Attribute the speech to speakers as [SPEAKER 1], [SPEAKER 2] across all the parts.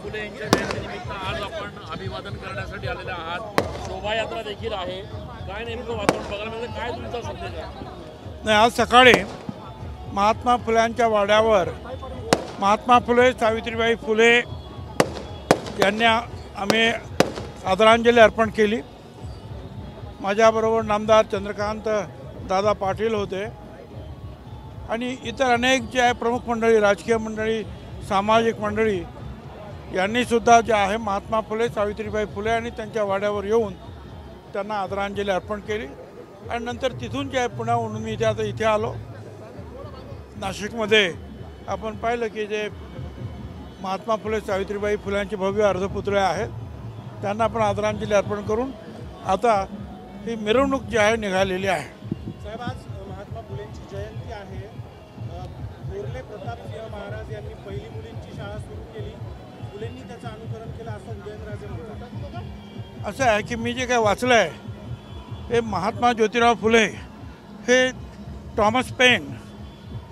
[SPEAKER 1] फुले यांच्या जयंतीनिमित्त आज आपण अभिवादन करण्यासाठी आलेले आहात। शोभायात्रा देखील आहे। काय नेमकं वातावरण बघायला मिळतं, काय तुमचा संदेश आहे?
[SPEAKER 2] नाही, आज सकाळी महात्मा फुल्यांच्या वाड्यावर महात्मा फुले सावित्रीबाई फुले यांना आम्ही आदरांजली अर्पण केली। माझ्याबरोबर नामदार चंद्रकांत दादा पाटील होते आणि इतर अनेक जे आहे प्रमुख मंडळी, राजकीय मंडळी, सामाजिक मंडळी यांनी सुद्धा जे आहे महात्मा फुले सावित्रीबाई फुले आणि त्यांच्या वाड्यावर येऊन त्यांना आदरांजली अर्पण केली। आणि नंतर तिथून जे आहे पुण्याहून मी इथे आलो। नाशिकमध्ये आपण पाहिलं की जे महात्मा फुले सावित्रीबाई फुल्यांचे भव्य अर्धपुतळे आहेत त्यांना आपण आदरांजली अर्पण करून आता ही मिरवणूक जी आहे निघालेली आहे।
[SPEAKER 3] साहेब, आज महात्मा फुलेंची जयंती आहे। थोरले प्रतापसिंह महाराज यांनी पहिली मुलींची शाळा सुरू केली, फुलेंनी त्याचं अनुकरण केलं असं उदयनराजे म्हणतात।
[SPEAKER 2] असं आहे की मी जे काय वाचलं आहे हे महात्मा ज्योतिराव फुले हे टॉमस पेन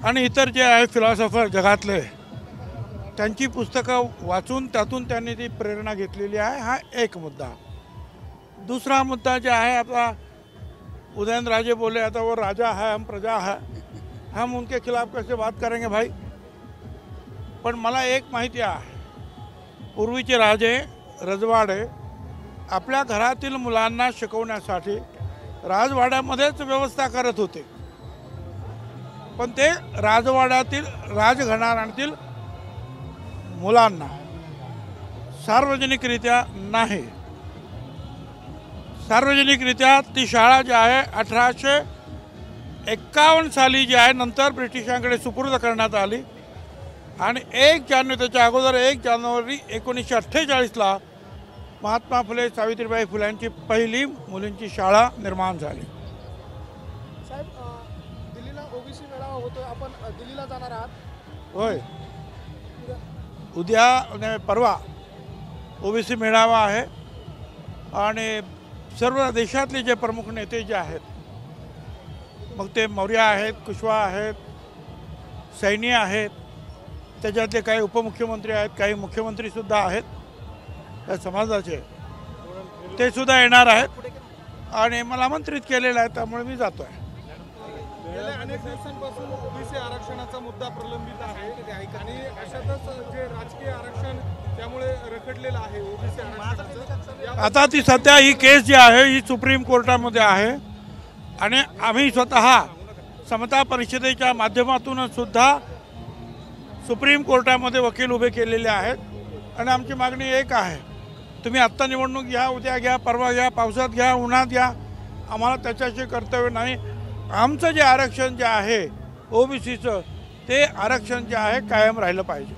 [SPEAKER 2] आणि इतर जे आहे फिलॉसॉफर जगातले त्यांची पुस्तकं वाचून त्यातून त्यांनी ती प्रेरणा घेतलेली आहे। हा एक मुद्दा। दूसरा मुद्दा जो है आपका उदयनराजे बोले आता वो राजा है, हम प्रजा है, हम उनके खिलाफ कैसे बात करेंगे भाई। पण मला एक माहिती आहे, पूर्वीचे राजे रजवाडे आपल्या घरातील मुलांना शिकवण्यासाठी राजवाड्यामध्येच व्यवस्था करत होते, पण ते राजवाड्यातील राजघराण्यातील मुलांना सार्वजनिकरित्या नाही। सार्वजनिकरित्या ती शाळा जी आहे 1851 साली जी आहे नंतर ब्रिटिशांकडे सुपूर्द करण्यात आली आणि 1 जानेवारी त्याच्या अगोदर 1 जानेवारी 1948ला महात्मा फुले सावित्रीबाई फुल्यांची पहिली मुलींची शाळा निर्माण झाली।
[SPEAKER 3] साहेब, दिल्लीला ओबीसी मेळावा होतो, आपण दिल्लीला जाणार आहात?
[SPEAKER 2] होय, उद्या आणि परवा ओबीसी मेळावा आहे आणि सर्व देशातले जे प्रमुख नेते जे आहेत, मग ते मौर्य आहेत, कुशवा आहेत, सैनी आहेत, त्याच्यातले काही उपमुख्यमंत्री आहेत, काही मुख्यमंत्रीसुद्धा आहेत त्या समाजाचे, ते सुद्धा येणार आहेत आणि मला आमंत्रित केलेलं आहे, त्यामुळे मी जातो आहे।
[SPEAKER 3] गेल्या अनेक दिवसांपासून ओबीसी आरक्षणाचा मुद्दा प्रलंबित आहे आणि अशातच जे राजकीय आरक्षण त्यामुळे रखडलेलं आहे ओबीसी आरक्षणाचं।
[SPEAKER 2] आता ती सध्या ही केस जी आहे ही सुप्रीम कोर्टामध्ये आहे आणि आम्ही स्वतः समता परिषदेच्या माध्यमातून सुद्धा सुप्रीम कोर्टामध्ये वकील उभे केलेले आहेत आणि आमची मागणी एक आहे, तुम्ही आत्ता निवडणूक घ्या, उद्या घ्या, परवा घ्या, पावसात घ्या, उन्हात घ्या, आम्हाला त्याच्याशी कर्तव्य नाही। आमचं जे आरक्षण जे आहे ओबीसीचं ते आरक्षण जे आहे कायम राहिलं पाहिजे।